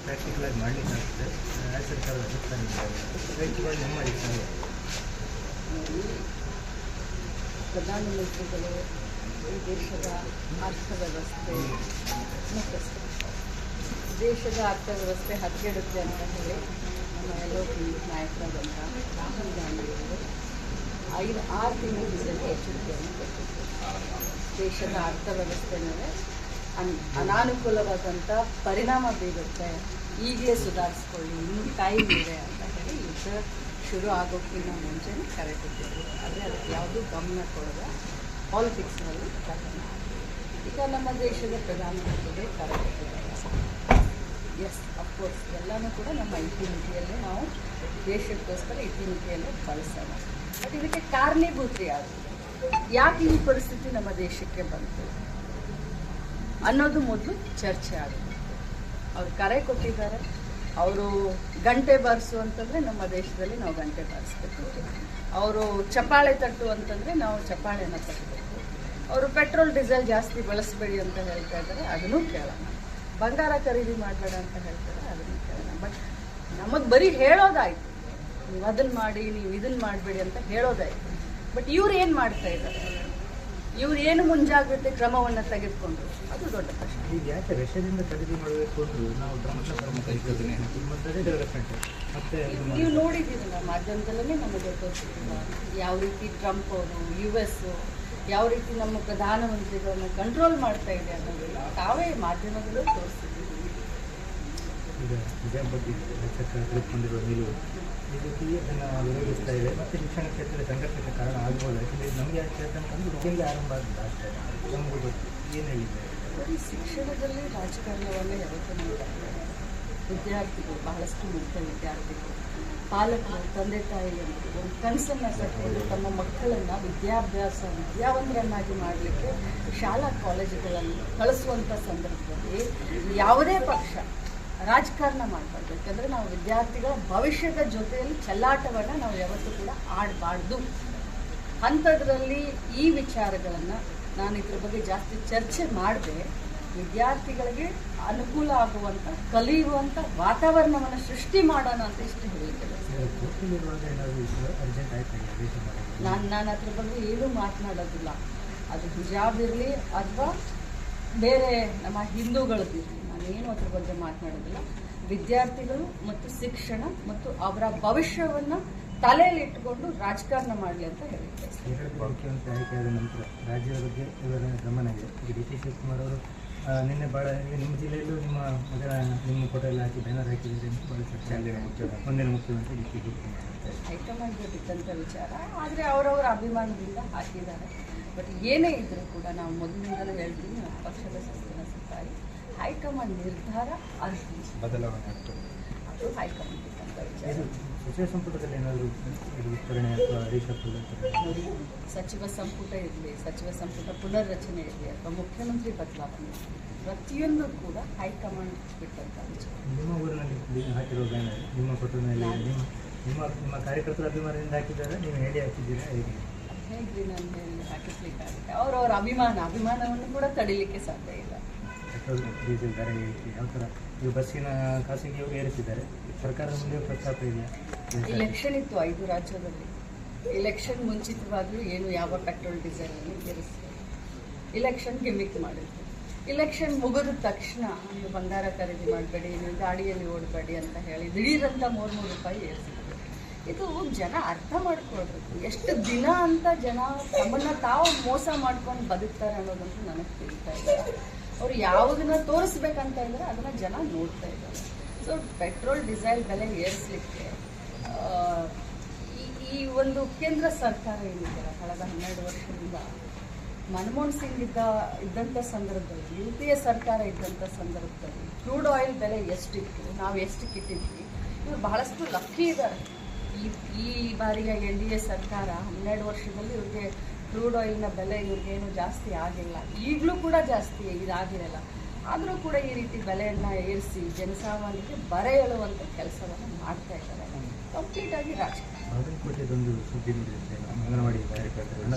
Practical ಆಗಿ ಮಾಡಲಿಕ್ಕಾಗ್ತದೆ. ರಾಜ್ಯ ಸರ್ಕಾರದ ರೈತರುಗಳು ನಮ್ಮ ಪ್ರಧಾನಮಂತ್ರಿಗಳು ಈ ದೇಶದ ಅರ್ಥವ್ಯವಸ್ಥೆ ಮತ್ತು ದೇಶದ ಅರ್ಥವ್ಯವಸ್ಥೆ ಹದಗೆಡುತ್ತೆ ಅಂತ ಹೇಳಿ ನಮ್ಮ LOP ನಾಯಕರಾದಂಥ ರಾಹುಲ್ ಗಾಂಧಿಯವರು 5-6 ತಿಂಗಳ ಹಿಂದೆ ಎಚ್ಚರಿಕೆಯನ್ನು ಕೊಟ್ಟಿದ್ದರು. ದೇಶದ ಅರ್ಥವ್ಯವಸ್ಥೆ ಮೇಲೆ ಅನಾನುಕೂಲವಾದಂಥ ಪರಿಣಾಮ ಬೀರುತ್ತೆ, ಈಗಲೇ ಸುಧಾರಿಸ್ಕೊಳ್ಳಿ, ಇನ್ನೂ ಟೈಮ್ ಇದೆ ಅಂತ ಹೇಳಿ ಯುದ್ಧ ಶುರು ಆಗೋಕ್ಕಿಂತ ಮುಂಚೆನೇ ಕರೆ ಕೊಟ್ಟಿದ್ದರು. ಆದರೆ ಅದಕ್ಕೆ ಯಾವುದೂ ಗಮನ ಕೊಡದ ಪಾಲಿಟಿಕ್ಸ್ನಲ್ಲಿ ಪ್ರಕರಣ. ಈಗ ನಮ್ಮ ದೇಶದ ಪ್ರಧಾನಮಂತ್ರಿಗೆ ಕರೆ ಕೊಟ್ಟಿದ್ದಾರೆ. ಎಸ್, ಅಫ್ಕೋರ್ಸ್ ಎಲ್ಲನೂ ಕೂಡ ನಮ್ಮ ಇತಿಮಿತಿಯಲ್ಲೇ ನಾವು ದೇಶಕ್ಕೋಸ್ಕರ ಇತಿಮಿತಿಯಲ್ಲೇ ಬಳಸೋಣ. ಬಟ್ ಇದಕ್ಕೆ ಕಾರಣೀಭೂತ ಯಾರು, ಯಾಕೆ ಈ ಪರಿಸ್ಥಿತಿ ನಮ್ಮ ದೇಶಕ್ಕೆ ಬಂತು ಅನ್ನೋದು ಮೊದಲು ಚರ್ಚೆ ಆಗುತ್ತೆ. ಅವ್ರು ಕರೆ ಕೊಟ್ಟಿದ್ದಾರೆ, ಅವರು ಗಂಟೆ ಬಾರಿಸು ಅಂತಂದರೆ ನಮ್ಮ ದೇಶದಲ್ಲಿ ನಾವು ಗಂಟೆ ಬಾರಿಸ್ಬೇಕು, ಅವರು ಚಪ್ಪಾಳೆ ತಟ್ಟು ಅಂತಂದರೆ ನಾವು ಚಪ್ಪಾಳೆನ ತಟ್ಟಬೇಕು, ಅವರು ಪೆಟ್ರೋಲ್ ಡೀಸೆಲ್ ಜಾಸ್ತಿ ಬಳಸಬೇಡಿ ಅಂತ ಹೇಳ್ತಾ ಇದ್ದಾರೆ, ಅದನ್ನೂ ಕೇಳೋಣ, ಬಂಗಾರ ಖರೀದಿ ಮಾಡಬೇಡ ಅಂತ ಹೇಳ್ತಾರೆ, ಅದನ್ನು ಕೇಳೋಣ. ಬಟ್ ನಮಗೆ ಬರೀ ಹೇಳೋದಾಯಿತು, ನೀವು ಅದನ್ನು ಮಾಡಿ, ನೀವು ಇದನ್ನು ಮಾಡಬೇಡಿ ಅಂತ ಹೇಳೋದಾಯಿತು. ಬಟ್ ಇವ್ರು ಏನು ಮಾಡ್ತಾ ಇದ್ದಾರೆ, ಇವ್ರು ಏನು ಮುಂಜಾಗ್ರತೆ ಕ್ರಮವನ್ನು ತೆಗೆದುಕೊಂಡ್ರು, ಅದು ದೊಡ್ಡ ಪ್ರಶ್ನೆ. ಈಗ ಯಾಕೆ ರಷ್ಯಾದಿಂದ ಖರೀದಿ ಮಾಡಬೇಕು ಅಂದ್ರು ನಾವು ಡೆವಲಪ್ಮೆಂಟ್ ಮತ್ತೆ ನೀವು ನೋಡಿದ್ದೀರಲ್ಲ ಮಾಧ್ಯಮದಲ್ಲೇ ನಮಗೆ ತೋರಿಸಿಲ್ಲ ಯಾವ ರೀತಿ ಟ್ರಂಪ್ ಅವರು US ಯಾವ ರೀತಿ ನಮ್ಮ ಪ್ರಧಾನಮಂತ್ರಿಗಳನ್ನ ಕಂಟ್ರೋಲ್ ಮಾಡ್ತಾ ಇದೆ ಅನ್ನೋದನ್ನ ತಾವೇ ಮಾಧ್ಯಮದಲ್ಲೂ ತೋರಿಸಿದ್ದೀವಿ. ಈಗ ನಿಜಾಮ್ ಬಗ್ಗೆ ತೆಗೆದುಕೊಂಡಿರುವ ನಿಲುವು ಈ ರೀತಿ ಅದನ್ನು ವಿರೋಧಿಸ್ತಾ ಇದೆ ಮತ್ತು ಶಿಕ್ಷಣ ಕ್ಷೇತ್ರದ ಸಂಘರ್ಷಕ್ಕೆ ಕಾರಣ ಆಗ್ಬೋದು. ಯಾಕಂದರೆ ನಮಗೆ ಯಾಕೆ ಅಂತಂದ್ರೆ ಇದರಿಂದ ಆರಂಭ ಆಗಿದೆ ಅಷ್ಟೇ. ನಮಗೂ ಗೊತ್ತು ಏನು ಹೇಳಿದ್ದಾರೆ. ಬರೀ ಶಿಕ್ಷಣದಲ್ಲಿ ರಾಜಕಾರಣವನ್ನೇ ಯಾವತ್ತೂ ಮಾಡ್ತಾರೆ. ವಿದ್ಯಾರ್ಥಿಗಳು, ಬಹಳಷ್ಟು ಮುಖ್ಯ ವಿದ್ಯಾರ್ಥಿಗಳು, ಪಾಲಕರು, ತಂದೆ ತಾಯಿಗಳು ಒಂದು ಕನಸನ್ನು ಕಟ್ಟಿಕೊಂಡು ತಮ್ಮ ಮಕ್ಕಳನ್ನು ವಿದ್ಯಾವಂತರನ್ನಾಗಿ ಮಾಡಲಿಕ್ಕೆ ಶಾಲಾ ಕಾಲೇಜುಗಳಲ್ಲಿ ಕಳಿಸುವಂಥ ಸಂದರ್ಭದಲ್ಲಿ ಯಾವುದೇ ಪಕ್ಷ ರಾಜಕಾರಣ ಮಾಡಬಾರ್ದು. ಯಾಕಂದರೆ ನಾವು ವಿದ್ಯಾರ್ಥಿಗಳ ಭವಿಷ್ಯದ ಜೊತೆಯಲ್ಲಿ ಚೆಲ್ಲಾಟವನ್ನು ನಾವು ಯಾವತ್ತೂ ಕೂಡ ಆಡಬಾರ್ದು. ಅಂಥದ್ರಲ್ಲಿ ಈ ವಿಚಾರಗಳನ್ನು ನಾನು ಇದ್ರ ಬಗ್ಗೆ ಜಾಸ್ತಿ ಚರ್ಚೆ ಮಾಡದೆ ವಿದ್ಯಾರ್ಥಿಗಳಿಗೆ ಅನುಕೂಲ ಆಗುವಂಥ, ಕಲಿಯುವಂಥ ವಾತಾವರಣವನ್ನು ಸೃಷ್ಟಿ ಮಾಡೋಣ ಅಂತ ಇಷ್ಟು ಹೇಳಿದ್ದೇನೆ. ನಾನು ಅದ್ರ ಬಗ್ಗೆ ಏನೂ ಮಾತನಾಡೋದಿಲ್ಲ. ಅದು ಹಿಜಾಬ್ ಇರಲಿ ಅಥವಾ ಬೇರೆ ನಮ್ಮ ಹಿಂದೂಗಳದ್ದಿರಲಿ, ನಾನೇನು ಅದ್ರ ಬಗ್ಗೆ ಮಾತನಾಡೋದಿಲ್ಲ. ವಿದ್ಯಾರ್ಥಿಗಳು ಮತ್ತು ಶಿಕ್ಷಣ ಮತ್ತು ಅವರ ಭವಿಷ್ಯವನ್ನು ತಲೆಯಲ್ಲಿ ಇಟ್ಟುಕೊಂಡು ರಾಜಕಾರಣ ಮಾಡಲಿ ಅಂತ ಹೇಳಿದ್ದೆ. ಮುಖ್ಯಮಂತ್ರಿ ಆಯ್ಕೆಯಾದ ನಂತರ ರಾಜ್ಯದ ಬಗ್ಗೆ ಇವರ ಗಮನ ಇದೆ. ಈಗ DK ಶಿವಕುಮಾರ್ ಅವರು ನಿನ್ನೆ ಭಾಳ ನಿಮ್ಮ ಜಿಲ್ಲೆಯಲ್ಲೂ ನಿಮ್ಮ ಫೋಟೋ ಎಲ್ಲ ಹಾಕಿ ಬ್ಯಾನರ್ ಹಾಕಿದ್ದಾರೆ ಅಂತ ಭಾಳ ಚರ್ಚೆ. ಮುಂದಿನ ಮುಖ್ಯಮಂತ್ರಿ DK ಶಿವಕುಮಾರ್ ಹೈಕಮಾಂಡ್ಗೆ ಬಿಟ್ಟಂಥ ವಿಚಾರ, ಆದರೆ ಅವರವರ ಅಭಿಮಾನದಿಂದ ಹಾಕಿದ್ದಾರೆ. ಬಟ್ ಏನೇ ಇದ್ರೂ ಕೂಡ ನಾವು ಮೊದಲಿನಿಂದಲೂ ಹೇಳ್ತೀವಿ, ನಮ್ಮ ಪಕ್ಷದ ಸದಸ್ಯನ ಸಿಕ್ಕಾಗಿ ಹೈಕಮಾಂಡ್ ನಿರ್ಧಾರ ಅರ್ಹಿ ಬದಲಾವಣೆ ಆಗ್ತದೆ. ಅದು ಹೈಕಮಾಂಡ್ ಬಿಟ್ಟಂಥ ವಿಚಾರ. ಸಚಿವ ಸಂಪುಟದಲ್ಲಿ ಏನಾದರೂ ವಿಸ್ತರಣೆ ಅಥವಾ ರೀಶಫಲ್ ನೋಡಿ, ಸಚಿವ ಸಂಪುಟ ಇರಲಿ, ಸಚಿವ ಸಂಪುಟ ಪುನರ್ರಚನೆ ಇರಲಿ ಅಥವಾ ಮುಖ್ಯಮಂತ್ರಿ ಬದಲಾವಣೆ ಇರಲಿ, ಪ್ರತಿಯೊಂದು ಕೂಡ ಹೈಕಮಾಂಡ್ ಬಿಟ್ಟಂಥ ವಿಚಾರ. ನಿಮ್ಮ ಊರಿನಲ್ಲಿ ಹಾಕಿರೋ ಬ್ಯಾನರ್ ನಿಮ್ಮ ಫೋಟೋ ಮೇಲೆ ನಿಮ್ಮ ಕಾರ್ಯಕರ್ತರ ಅಭಿಮಾನದಿಂದ ಹಾಕಿದ್ದಾರೆ, ನೀವು ಹೇಳಿ ಹಾಕಿದ್ದೀರಾ, ಹೇಗೆ ಹೇಗ್ರಿ ನಾನು ಹೇಳಿ ಹಾಕಿಸ್ಲಿಕ್ಕಾಗುತ್ತೆ? ಅವರವರ ಅಭಿಮಾನವನ್ನು ಕೂಡ ತಡಿಲಿಕ್ಕೆ ಸಾಧ್ಯ ಇಲ್ಲ. ಪೆಟ್ರೋಲ್ ಡೀಸೆಲ್ ದರ ಏರಿಕೆ ಯಾವ ಥರ ಈಗ ಬಸ್ಸಿನ ಖಾಸಗಿಯವರು ಏರಿಸಿದ್ದಾರೆ, ಸರ್ಕಾರದ ಮುಂದೆ ಪ್ರಸ್ತಾಪ ಇದೆ. ಇಲೆಕ್ಷನ್ ಇತ್ತು 5 ರಾಜ್ಯದಲ್ಲಿ. ಇಲೆಕ್ಷನ್ ಮುಂಚಿತವಾಗ್ಲೂ ಏನು ಯಾವ ಪೆಟ್ರೋಲ್ ಡೀಸೆಲನ್ನು ಏರಿಸಿದೆ, ಇಲೆಕ್ಷನ್ ಗಿಮಿಕ್ ಮಾಡಿದ್ರು. ಇಲೆಕ್ಷನ್ ಮುಗಿದ ತಕ್ಷಣ ನೀವು ಬಂಗಾರ ಖರೀದಿ ಮಾಡಬೇಡಿ, ನೀವು ಗಾಡಿಯಲ್ಲಿ ಓಡಬೇಡಿ ಅಂತ ಹೇಳಿ ದಿಢೀರಂತ 300 ರೂಪಾಯಿ ಏರಿಸಿದ್ರು. ಇದು ಜನ ಅರ್ಥ ಮಾಡ್ಕೊಳ್ಬೇಕು. ಎಷ್ಟು ದಿನ ಅಂತ ಜನ ತಮ್ಮನ್ನು ತಾವು ಮೋಸ ಮಾಡ್ಕೊಂಡು ಬದುಕ್ತಾರೆ ಅನ್ನೋದಂತೂ ನನಗೆ ತಿಳಿತಾ ಇಲ್ಲ. ಅವರು ಯಾವುದನ್ನ ತೋರಿಸ್ಬೇಕಂತ ಇದ್ರೆ ಅದನ್ನು ಜನ ನೋಡ್ತಾ ಇದ್ದಾರೆ. ಸೊ ಪೆಟ್ರೋಲ್ ಡೀಸೆಲ್ ಬೆಲೆ ಏರಿಸಲಿಕ್ಕೆ ಈ ಒಂದು ಕೇಂದ್ರ ಸರ್ಕಾರ ಏನಿದೆ ಕಳೆದ 12 ವರ್ಷದಿಂದ ಮನಮೋಹನ್ ಸಿಂಗ್ ಇದ್ದಂಥ ಸಂದರ್ಭದಲ್ಲಿ, UPA ಸರ್ಕಾರ ಇದ್ದಂಥ ಸಂದರ್ಭದಲ್ಲಿ ಕ್ರೂಡ್ ಆಯಿಲ್ ಬೆಲೆ ಎಷ್ಟಿತ್ತು, ನಾವು ಎಷ್ಟಕ್ಕೆ ಇಟ್ಟಿದ್ವಿ, ಇವರು ಬಹಳಷ್ಟು ಲಕ್ಕಿ ಇದ್ದಾರೆ. ಈ ಬಾರಿಯ NDA ಸರ್ಕಾರ 12 ವರ್ಷದಲ್ಲಿ ಇವ್ರಿಗೆ ಕ್ರೂಡ್ ಆಯಿಲ್ನ ಬೆಲೆ ಇವ್ರಿಗೇನು ಜಾಸ್ತಿ ಆಗಿಲ್ಲ, ಈಗಲೂ ಕೂಡ ಜಾಸ್ತಿ ಇದಾಗಿರಲ್ಲ. ಆದರೂ ಕೂಡ ಈ ರೀತಿ ಬೆಲೆಯನ್ನು ಏರಿಸಿ ಜನಸಾಮಾನ್ಯರಿಗೆ ಬರ ಹೇಳುವಂಥ ಕೆಲಸವನ್ನು ಮಾಡ್ತಾ ಇದ್ದಾರೆ. ಕಂಪ್ಲೀಟಾಗಿ ರಾಜಕಾರಣ. ಬಾಗಲಕೋಟೆದೊಂದು ಸುದ್ದಿ ನೋಡಿರುತ್ತೆ, ಅಂಗನವಾಡಿ ಕಾರ್ಯಕರ್ತರು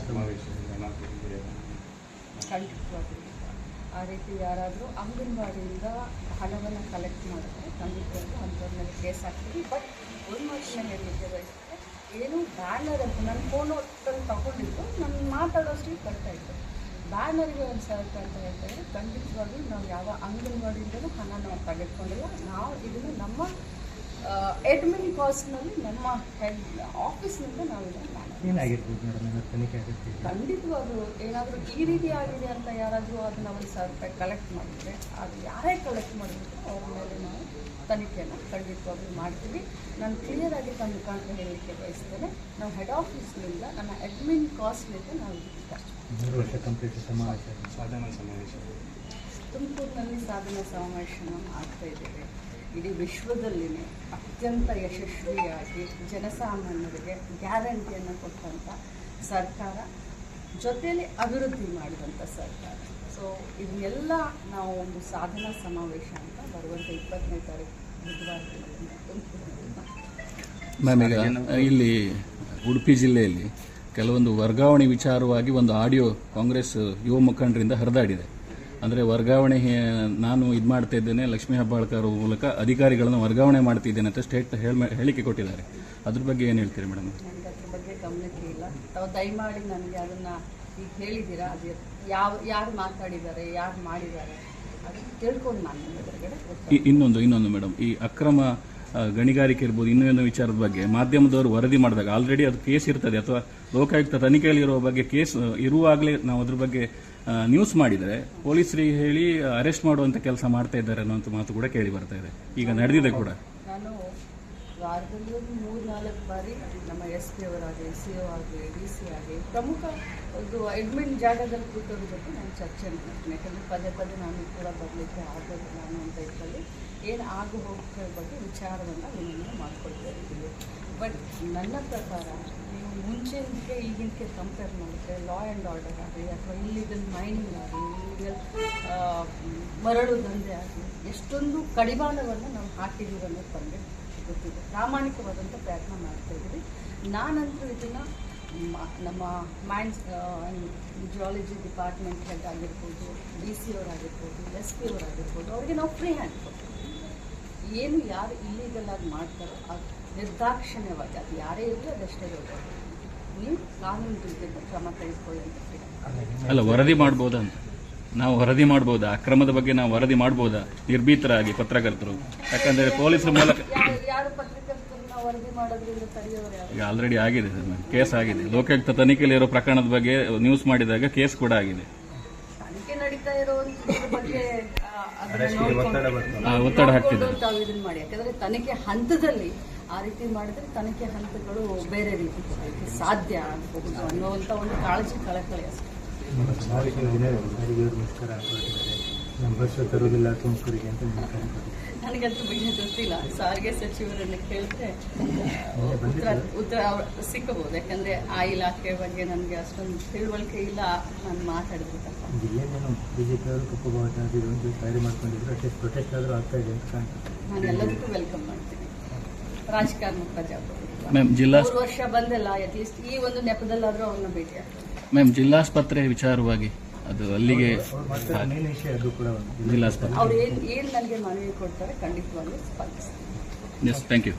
ಖಂಡಿತವಾಗ್ಲೂ ಆ ರೀತಿ ಯಾರಾದರೂ ಅಂಗನವಾಡಿಯಿಂದ ಹಣವನ್ನು ಕಲೆಕ್ಟ್ ಮಾಡಿದ್ರೆ ಖಂಡಿತವಾಗ್ಲೂ ಅಂಥವ್ರ ಮೇಲೆ ಕೇಸ್ ಹಾಕ್ತೀವಿ. ಬಟ್ ಒಂದು ಮಾತನ್ನ ಹೇಳಲಿಕ್ಕೆ ಬಯಸ್ತದೆ, ಏನು ಬ್ಯಾನರ್ ಅಂತ ನನ್ನ ಫೋನ್ ಹೊತ್ತಲ್ಲಿ ತಗೊಂಡಿದ್ದು ನಾನು ಮಾತಾಡೋಷ್ಟಿಗೆ ಬರ್ತಾಯಿತ್ತು. ಬ್ಯಾನರ್ಗೆ ಒಂದು ಸಾವಿರ ಅಂತ ಹೇಳ್ತಾರೆ. ಖಂಡಿತವಾಗ್ಲೂ ನಾವು ಯಾವ ಅಂಗನವಾಡಿಯಿಂದಲೂ ಹಣ ನಾವು ತೆಗೆದುಕೊಂಡಿಲ್ಲ. ನಾವು ಇದನ್ನು ನಮ್ಮ ಅಡ್ಮಿನ್ ಕಾಸ್ಟ್ನಲ್ಲಿ ನಮ್ಮ ಹೆಡ್ ಆಫೀಸ್ನಿಂದ ನಾವು ಇದನ್ನು ಏನಾಗಿರ್ಬೋದು ಮೇಡಮ್, ತನಿಖೆ ಆಗುತ್ತೆ? ಖಂಡಿತವಾಗ್ಲೂ ಏನಾದರೂ ಈ ರೀತಿ ಆಗಿದೆ ಅಂತ ಯಾರಾದರೂ ಅದನ್ನು 1,000 ರೂಪಾಯಿ ಕಲೆಕ್ಟ್ ಮಾಡಿದರೆ, ಅದು ಯಾರೇ ಕಲೆಕ್ಟ್ ಮಾಡಿದ್ರು ಅವ್ರ ಮೇಲೆ ನಾವು ತನಿಖೆಯನ್ನು ಖಂಡಿತವಾಗ್ಲೂ ಮಾಡ್ತೀವಿ. ನಾನು ಕ್ಲಿಯರಾಗಿ ತಮ್ಮ ಮುಖಾಂತರ ಹೇಳಲಿಕ್ಕೆ ಬಯಸ್ತೇನೆ, ನಾವು ಹೆಡ್ ಆಫೀಸ್ನಿಂದ ನನ್ನ ಅಡ್ಮಿನ್ ಕಾಸ್ಟ್ನಿಂದ ನಾವು ಖರ್ಚು 3 ವರ್ಷ ಕಂಪ್ಲೀಟ್ ಸಮಾವೇಶ ತುಮಕೂರಿನಲ್ಲಿ ಸಾಧನಾ ಸಮಾವೇಶನ ಮಾಡ್ತಾ ಇದ್ದೇವೆ. ಇಡೀ ವಿಶ್ವದಲ್ಲಿನೇ ಅತ್ಯಂತ ಯಶಸ್ವಿಯಾಗಿ ಜನಸಾಮಾನ್ಯರಿಗೆ ಗ್ಯಾರಂಟಿಯನ್ನು ಕೊಟ್ಟಂಥ ಸರ್ಕಾರ, ಜೊತೆಯಲ್ಲಿ ಅಭಿವೃದ್ಧಿ ಮಾಡಿದಂಥ ಸರ್ಕಾರ. ಸೊ ಇದನ್ನೆಲ್ಲ ನಾವು ಒಂದು ಸಾಧನಾ ಸಮಾವೇಶ ಅಂತ ಬರುವಂಥ 20ನೇ ತಾರೀಕು ಬುಧವಾರ ಮ್ಯಾಮ್, ಈಗ ಇಲ್ಲಿ ಉಡುಪಿ ಜಿಲ್ಲೆಯಲ್ಲಿ ಕೆಲವೊಂದು ವರ್ಗಾವಣೆ ವಿಚಾರವಾಗಿ ಒಂದು ಆಡಿಯೋ ಕಾಂಗ್ರೆಸ್ ಯುವ ಮುಖಂಡರಿಂದ ಹರಿದಾಡಿದೆ. ಅಂದರೆ ವರ್ಗಾವಣೆ ನಾನು ಇದು ಮಾಡ್ತಾ ಇದ್ದೇನೆ, ಲಕ್ಷ್ಮೀ ಹೆಬ್ಬಾಳ್ಕರ್ ಮೂಲಕ ಅಧಿಕಾರಿಗಳನ್ನು ವರ್ಗಾವಣೆ ಮಾಡ್ತಿದ್ದೇನೆ ಅಂತ ಹೇಳಿಕೆ ಕೊಟ್ಟಿದ್ದಾರೆ. ಅದ್ರ ಬಗ್ಗೆ ಏನು ಹೇಳ್ತೀರಿ ಮೇಡಮ್? ನನಗೆ ಅದ್ರ ಬಗ್ಗೆ ಗಮನಕ್ಕೆ ಇಲ್ಲ. ತಾವು ದಯಮಾಡಿ ನನಗೆ ಅದನ್ನು ಈಗ ಹೇಳಿದ್ದೀರಾ, ಅದು ಯಾರು ಮಾತಾಡಿದ್ದಾರೆ, ಯಾರು ಮಾಡಿದ್ದಾರೆ ಅದನ್ನು ತಿಳ್ಕೊಂಡು ನಾನು ಎದುರುಗಡೆ. ಇನ್ನೊಂದು ಮೇಡಮ್, ಈ ಅಕ್ರಮ ಗಣಿಗಾರಿಕೆ ಇರ್ಬೋದು, ಇನ್ನೊಂದು ವಿಚಾರದ ಬಗ್ಗೆ ಮಾಧ್ಯಮದವರು ವರದಿ ಮಾಡಿದಾಗ ಆಲ್ರೆಡಿ ಅದು ಕೇಸ್ ಇರ್ತದೆ, ಅಥವಾ ಲೋಕಾಯುಕ್ತ ತನಿಖೆಯಲ್ಲಿ ಇರುವ ಬಗ್ಗೆ ಕೇಸ್ ಇರುವಾಗಲೇ ನಾವು ಅದ್ರ ಬಗ್ಗೆ ನ್ಯೂಸ್ ಮಾಡಿದರೆ ಪೊಲೀಸರಿಗೆ ಹೇಳಿ ಅರೆಸ್ಟ್ ಮಾಡುವಂಥ ಕೆಲಸ ಮಾಡ್ತಾ ಇದ್ದಾರೆ ಅನ್ನೋಂಥ ಮಾತು ಕೂಡ ಕೇಳಿ ಬರ್ತಾ ಇದೆ. ಈಗ ನಡೆದಿದೆ ಕೂಡ. ನಾನು ವಾರದಲ್ಲಿ 3-4 ಬಾರಿ ನಮ್ಮ SP ಅವರಾಗಲಿ, CO ಆಗಲಿ, DC ಆಗಲಿ ಪ್ರಮುಖ ಒಂದು ಅಡ್ಮಿನ್ ಜಾಗದಲ್ಲಿ ಕೂತೋದ್ರ ಜೊತೆ ನಾನು ಚರ್ಚೆ ಮಾಡ್ತೀನಿ. ಯಾಕಂದರೆ ಪದೇ ಪದೇ ನಾನು ಕೂಡ ಬರಲಿಕ್ಕೆ ಆಗೋದಿಲ್ಲ ಅನ್ನುವಂಥ ಇದರಲ್ಲಿ ಏನು ಆಗು ಹೋಗೋದ್ರ ಬಗ್ಗೆ ವಿಚಾರವನ್ನು ವಿನಿಮಯ ಮಾಡ್ಕೊಳ್ತಾ ಇದ್ದೀವಿ. ಬಟ್ ನನ್ನ ಪ್ರಕಾರ ನೀವು ಮುಂಚೆಗೆ ಈಗಿನಕ್ಕೆ ಕಂಪೇರ್ ಮಾಡಿದ್ರೆ ಲಾ ಆ್ಯಂಡ್ ಆರ್ಡರ್ ಆಗಲಿ, ಅಥವಾ ಇಲ್ಲಿಗಲ್ ಮೈನಿಂಗ್ ಆಗಲಿ, ಇಲ್ಲಿಗಲ್ ಮರಳು ದಂಧೆ ಆಗಲಿ ಎಷ್ಟೊಂದು ಕಡಿವಾಣವನ್ನು ನಾವು ಹಾಕಿದ್ದೀವಿ ಅನ್ನೋದು ಬಂದರೆ ಗೊತ್ತಿದೆ. ಪ್ರಾಮಾಣಿಕವಾದಂಥ ಪ್ರಯತ್ನ ಮಾಡ್ತಾಯಿದ್ದೀವಿ. ನಾನಂತೂ ಇದನ್ನು ನಮ್ಮ ಮೈನ್ಸ್ ಜಿಯಾಲಜಿ ಡಿಪಾರ್ಟ್ಮೆಂಟ್ ಹೆಡ್ ಆಗಿರ್ಬೋದು, DC ಅವರಾಗಿರ್ಬೋದು, SP ಅವರಾಗಿರ್ಬೋದು, ಅವರಿಗೆ ನಾವು ಫ್ರೀ ಹ್ಯಾಂಡ್ ಕೊಡ್ತೀವಿ. ಏನು ಯಾರು ಇಲ್ಲಿಗಲ್ ಆಗಿ ಮಾಡ್ತಾರೋ ಅದು ನಿರ್ದಾಕ್ಷಿಣ್ಯವಾಗಿ, ಅದು ಯಾರೇ ಇರಲಿ ಅದಷ್ಟೇ ದೊಡ್ಡ ನೀವು ಕಾನೂನು ರೀತಿಯಿಂದ ಕ್ರಮ ತೆಗೆದುಕೊಳ್ಳಿ ಅಂತ. ಅಲ್ಲ, ವರದಿ ಮಾಡ್ಬೋದಾ ಅಂತ ನಾವು ವರದಿ ಮಾಡ್ಬೋದಾ? ಅಕ್ರಮದ ಬಗ್ಗೆ ನಾವು ವರದಿ ಮಾಡ್ಬೋದಾ ನಿರ್ಭೀತರಾಗಿ ಪತ್ರಕರ್ತರು? ಯಾಕಂದ್ರೆ ಪೊಲೀಸರ ಮೂಲಕ ಯಾರು ಪತ್ರಕರ್ತರನ್ನ ವರದಿ ಮಾಡೋದ್ರಿಂದ ತಡೆಯೋರು ಯಾರು? ಈಗ ಆಲ್ರೆಡಿ ಆಗಿದೆ ಸರ್, ಕೇಸ್ ಆಗಿದೆ. ಲೋಕಾಯುಕ್ತ ತನಿಖೆಯಲ್ಲಿ ಇರೋ ಪ್ರಕರಣದ ಬಗ್ಗೆ ನ್ಯೂಸ್ ಮಾಡಿದಾಗ ಕೇಸ್ ಕೂಡ ಆಗಿದೆ. ತನಿಖೆ ನಡೀತಾ ಇರೋದ್ರ ಬಗ್ಗೆ ಒತ್ತಡ ಹಾಕ್ತಿದ್ದಾರೆ ತಾವು ಇದನ್ನ ಮಾಡಿ. ಯಾಕಂದ್ರೆ ತನಿಖೆ ಹಂತದಲ್ಲಿ ಆ ರೀತಿ ಮಾಡಿದ್ರೆ ತನಿಖೆ ಹಂತಗಳು ಬೇರೆ ರೀತಿ ಸಾಧ್ಯ ಆಗಬಹುದು ಅನ್ನುವಂಥ ಒಂದು ಕಾಳಜಿ ಕಳಕಳಿ ಅಷ್ಟೇ. ಬಸ್ ತರುವುದಿಲ್ಲ ತುಮಕೂರಿಗೆ ಅಂತ ನನಗಂತೂ ಬಗ್ಗೆ ಗೊತ್ತಿಲ್ಲ. ಸಾರಿಗೆ ಸಚಿವರನ್ನು ಕೇಳಿದ್ರೆ ಉತ್ತರ ಸಿಕ್ಕಬಹುದು. ಯಾಕಂದ್ರೆ ಆ ಇಲಾಖೆ ಬಗ್ಗೆ ನನಗೆ ಅಷ್ಟೊಂದು ತಿಳುವಳಿಕೆ ಇಲ್ಲ. ನಾನು ಮಾತಾಡಿದ್ರೆ ಜಿಲ್ಲೆಯಲ್ಲೇನು ಬಿಜೆಪಿ ಅವರು ಕಪ್ಪು ಬಾವುಟ ತಯಾರಿ ಮಾಡ್ಕೊಂಡಿದ್ರು, ಅಟ್ಲೀಸ್ಟ್ ಪ್ರೊಟೆಸ್ಟ್ ಆದರೂ ಆಗ್ತಾ ಇದೆ ಅಂತ ಕಾಣ್ತದೆ. ನಾನು ಎಲ್ಲದಕ್ಕೂ ವೆಲ್ಕಮ್ ಮಾಡ್ತೀನಿ. ರಾಜಕಾರಣ ಪ್ರಜಾಪ್ರಭುತ್ವ ಮ್ಯಾಮ್, ಜಿಲ್ಲಾ 3 ವರ್ಷ ಬಂದಿಲ್ಲ, ಅಟ್ಲೀಸ್ಟ್ ಈ ಒಂದು ನೆಪದಲ್ಲಾದರೂ ಅವ್ರನ್ನ ಭೇಟಿ ಆಗ್ತದೆ. ಮ್ಯಾಮ್, ಜಿಲ್ಲಾಸ್ಪತ್ರೆ ವಿಚಾರವಾಗಿ ಅದು ಅಲ್ಲಿಗೆ ಮೇನ್ ವಿಷಯ ಅದು ಕೂಡ ಒಂದು ಜಿಲ್ಲಾಸ್ಪತ್ರೆ ಅವ್ರು ಏನು ನನಗೆ ಮನವಿ ಕೊಡ್ತಾರೆ ಖಂಡಿತವಾಗ್ಲೂ ಸ್ಪಂದಿಸ್ತೀನಿ. S, thank you.